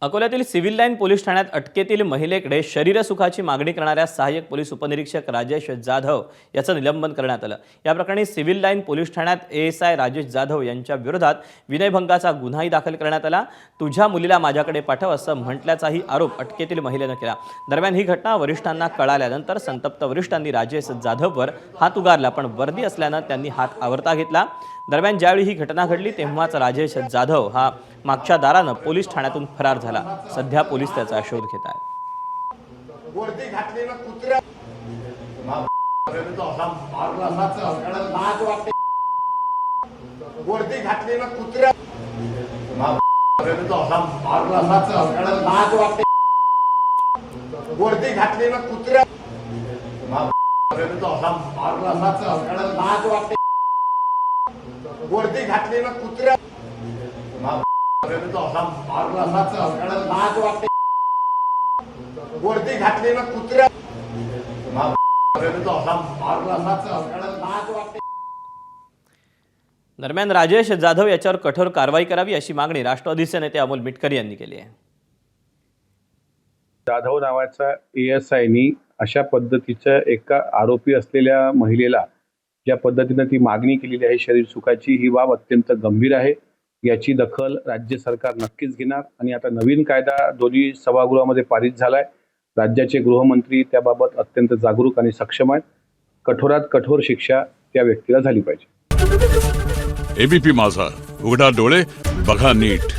अकोल्यातील civil line police ठाण्यात अटकेतील महिलेकडे शरीरसुखाची मागणी करणाऱ्या सहाय्यक पोलीस उपनिरीक्षक राजेश जाधव याचं निलंबन करण्यात आलं। या प्रकरणी सिव्हिल लाईन पोलीस ठाण्यात एएसआय राजेश जाधव यांच्या विरोधात विनयभंगाचा गुन्हाही दाखल करण्यात आला। तुझ्या मुलीला माझ्याकडे पाठव असं म्हटल्याचाही आरोप अटकेतील महिलेनं केला। दरम्यान ही घटना वरिष्ठांना कळाल्यानंतर संतप्त वरिष्ठांनी राजेश जाधववर हात उगारला, पण वर्दी असल्यानं त्यांनी हात आवरता घेतला। दरम्यान ज्यावेळी ही घटना घडली तेव्हाच राजेश जाधव हा मागच्या दारानं पोलीस ठाण्यातून फरार झाला। सध्या पोलीस त्याचा शोध घेत आहेत। वर्दी घातलेला कुत्र्या वर्दी घातलेला कुत्र्या वर्दी घातलेला कुत्र्या वर्दी घातलेला कुत्र्या वर्दी घातलेला कुत्र्या दरम्यान राजेश जाधव याच्यावर कठोर कारवाई करावी अशी मागणी राष्ट्रवादीचे नेते अमोल मिटकरी यांनी केली आहे। जाधव नावाचा एएसआयनी अशा पद्धतीच्या एका आरोपी असलेल्या महिलेला ज्या पद्धतीने ती मागणी केलेली आहे शरीर सुखाची, ही बाब अत्यंत गंभीर आहे। याची दखल राज्य सरकार नक्कीच घेणार आणि आता नवीन कायदा दोन्ही सभागृहामध्ये पारित झालाय। राज्याचे गृहमंत्री त्याबाबत अत्यंत जागरूक आणि सक्षम आहेत। कठोरात कठोर शिक्षा त्या व्यक्तीला झाली पाहिजे। एबीपी माझा, उघडा डोळे बघा नीट।